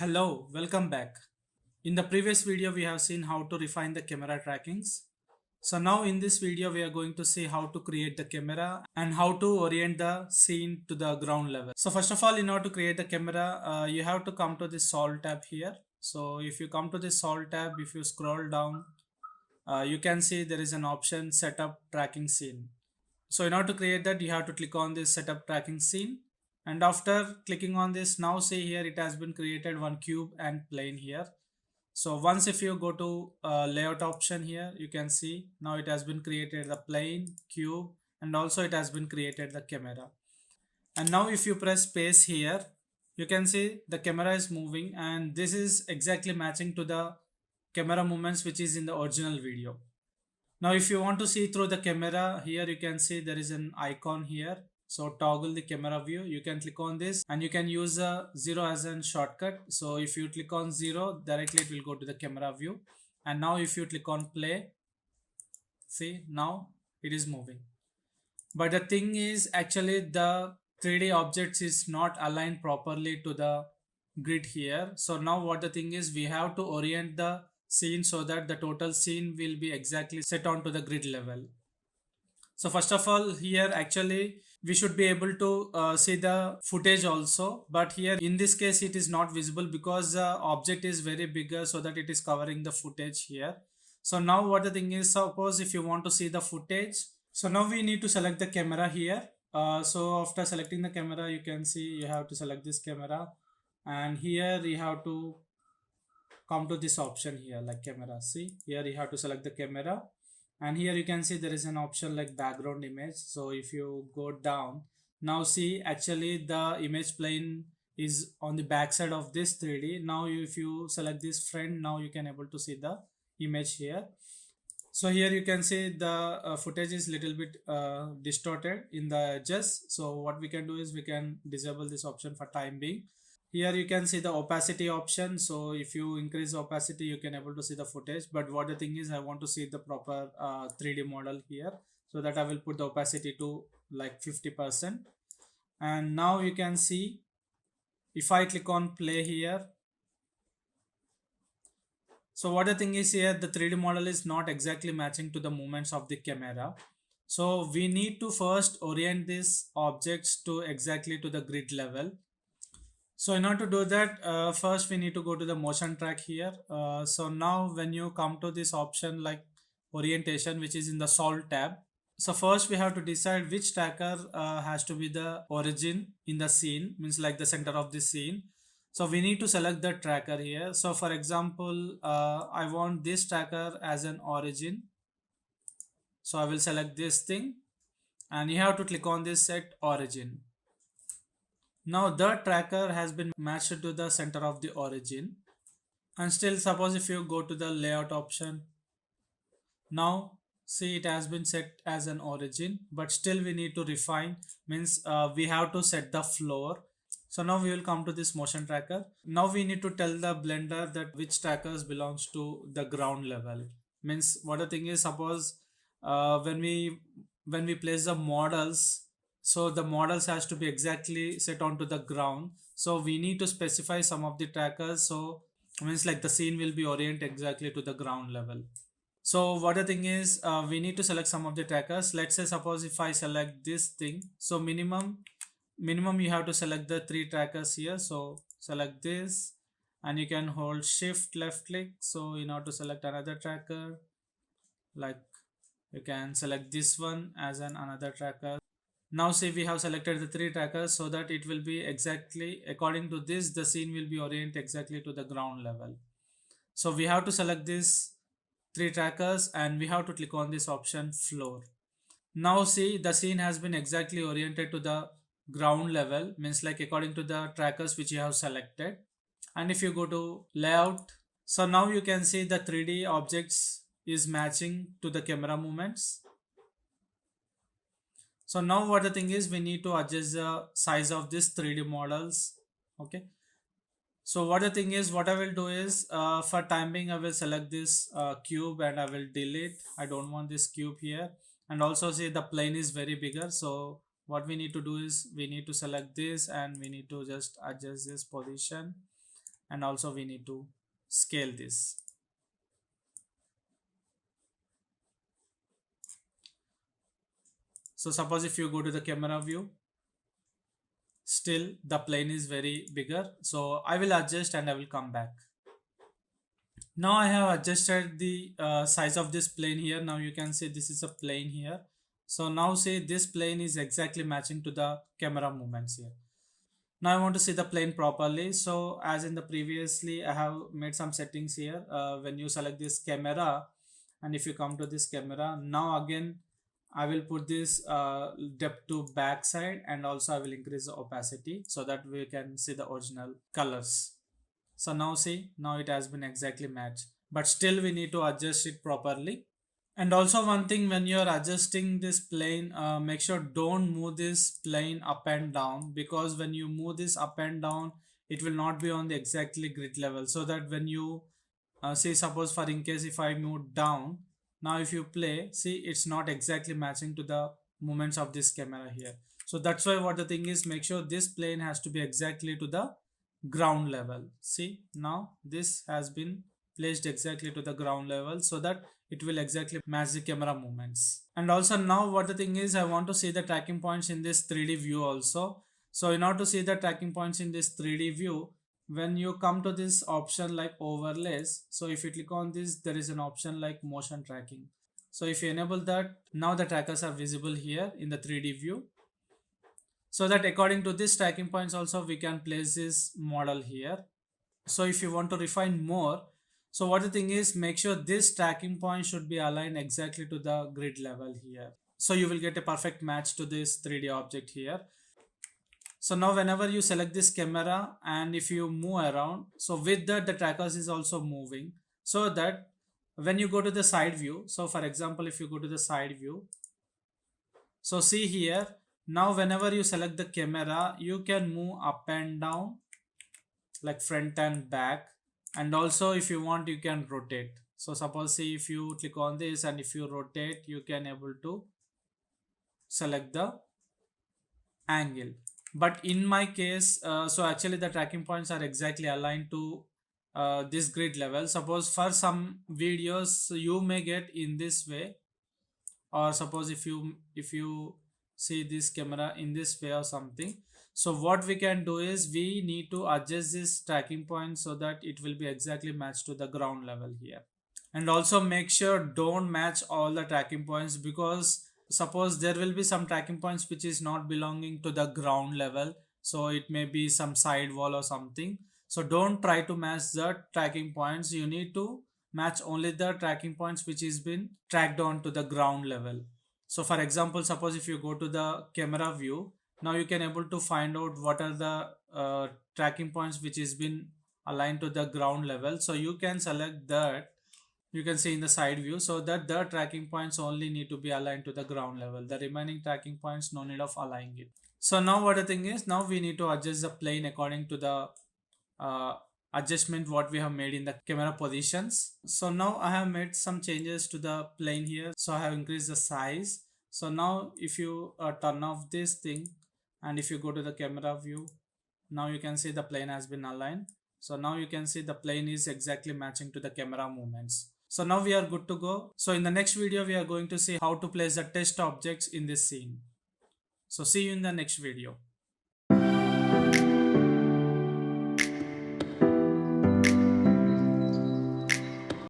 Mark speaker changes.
Speaker 1: Hello, welcome back. In the previous video, we have seen how to refine the camera trackings. So now in this video, we are going to see how to create the camera and how to orient the scene to the ground level. So first of all, in order to create the camera, you have to come to this solve tab here. So if you come to this solve tab, if you scroll down, you can see there is an option setup tracking scene. So in order to create that, you have to click on this setup tracking scene. And after clicking on this, now see here it has been created one cube and plane here. So once if you go to layout option here, you can see now it has been created the plane, cube, and also it has been created the camera. And now if you press space here, you can see the camera is moving, and this is exactly matching to the camera movements which is in the original video. Now if you want to see through the camera, here you can see there is an icon here. So toggle the camera view, you can click on this and you can use a 0 as a shortcut. So if you click on 0, directly it will go to the camera view. And now if you click on play, see now it is moving. But the thing is actually the 3D objects is not aligned properly to the grid here. So now what the thing is, we have to orient the scene so that the total scene will be exactly set onto the grid level. So first of all, here actually we should be able to see the footage also, but here in this case it is not visible because the object is very bigger, so that it is covering the footage here. So now what the thing is, suppose if you want to see the footage, so now we need to select the camera here. So after selecting the camera, you can see you have to select this camera, and here you have to come to this option here like camera. See here you have to select the camera, and here you can see there is an option like background image. So if you go down, now see actually the image plane is on the back side of this 3D. Now if you select this front, now you can able to see the image here. So here you can see the footage is little bit distorted in the edges. So what we can do is we can disable this option for time being. Here you can see the opacity option. So if you increase opacity, you can able to see the footage. But what the thing is, I want to see the proper 3D model here, so that I will put the opacity to like 50%. And now you can see if I click on play here, so what the thing is here, the 3D model is not exactly matching to the movements of the camera. So we need to first orient these objects to exactly to the grid level. So in order to do that, first we need to go to the motion track here. So now when you come to this option like orientation, which is in the solve tab, so first we have to decide which tracker has to be the origin in the scene, means like the center of the scene. So we need to select the tracker here. So for example, I want this tracker as an origin. So I will select this thing, and you have to click on this set origin. Now the tracker has been matched to the center of the origin. And still, suppose if you go to the layout option, now see it has been set as an origin, but still we need to refine, means we have to set the floor. So now we will come to this motion tracker. Now we need to tell the blender that which trackers belongs to the ground level. Means what the thing is, suppose when we place the models, so the models has to be exactly set onto the ground. So we need to specify some of the trackers, so means like the scene will be orient exactly to the ground level. So what the thing is, we need to select some of the trackers. Let's say suppose if I select this thing, so minimum you have to select the 3 trackers here. So select this, and you can hold shift left click, so in order to select another tracker, like you can select this one as an another tracker. Now see we have selected the 3 trackers, so that it will be exactly according to this, the scene will be orient exactly to the ground level. So we have to select this 3 trackers, and we have to click on this option floor. Now see the scene has been exactly oriented to the ground level, means like according to the trackers which you have selected. And if you go to layout, so now you can see the 3D objects is matching to the camera movements. So now what the thing is, we need to adjust the size of this 3D models. Okay. So what the thing is, what I will do is for time being, I will select this cube and I will delete. I don't want this cube here. And also see the plane is very bigger. So what we need to do is we need to select this, and we need to just adjust this position. and also we need to scale this. So suppose if you go to the camera view, still the plane is very bigger. So I will adjust and I will come back. Now I have adjusted the size of this plane here. Now you can see this is a plane here. So now say this plane is exactly matching to the camera movements here. Now I want to see the plane properly. So as in the previously I have made some settings here. When you select this camera and if you come to this camera, now again I will put this depth to back side, and also I will increase the opacity so that we can see the original colors. So now see, now it has been exactly matched, but still we need to adjust it properly. And also one thing, when you are adjusting this plane, make sure don't move this plane up and down, because when you move this up and down, it will not be on the exactly grid level. So that when you say suppose for in case if I move down, now if you play, see it's not exactly matching to the movements of this camera here. So that's why what the thing is, make sure this plane has to be exactly to the ground level. See, now this has been placed exactly to the ground level so that it will exactly match the camera movements. And also now what the thing is, I want to see the tracking points in this 3D view also. So in order to see the tracking points in this 3D view, when you come to this option like overlays, so if you click on this, there is an option like motion tracking. So if you enable that, now the trackers are visible here in the 3D view. So that according to this tracking points also we can place this model here. So if you want to refine more, so what the thing is, make sure this tracking point should be aligned exactly to the grid level here. So you will get a perfect match to this 3D object here. So now whenever you select this camera and if you move around, so with that the trackers is also moving, so that when you go to the side view, so for example if you go to the side view, so see here, now whenever you select the camera, you can move up and down like front and back, and also if you want you can rotate. So suppose see if you click on this and if you rotate, you can able to select the angle. But in my case, so actually the tracking points are exactly aligned to this grid level. Suppose for some videos you may get in this way, or suppose if you see this camera in this way or something. So what we can do is we need to adjust this tracking point so that it will be exactly matched to the ground level here. And also make sure don't match all the tracking points, because suppose there will be some tracking points which is not belonging to the ground level, so it may be some side wall or something. So don't try to match the tracking points, you need to match only the tracking points which is been tracked on to the ground level. So for example, suppose if you go to the camera view, now you can able to find out what are the tracking points which is been aligned to the ground level. So you can select that, you can see in the side view, so that the tracking points only need to be aligned to the ground level. The remaining tracking points, no need of aligning it. So now what the thing is, now we need to adjust the plane according to the uh, adjustment what we have made in the camera positions. So now I have made some changes to the plane here. So I have increased the size. So now if you turn off this thing and if you go to the camera view, now you can see the plane has been aligned. So now you can see the plane is exactly matching to the camera movements. So now we are good to go. So in the next video we are going to see how to place the test objects in this scene. So see you in the next video.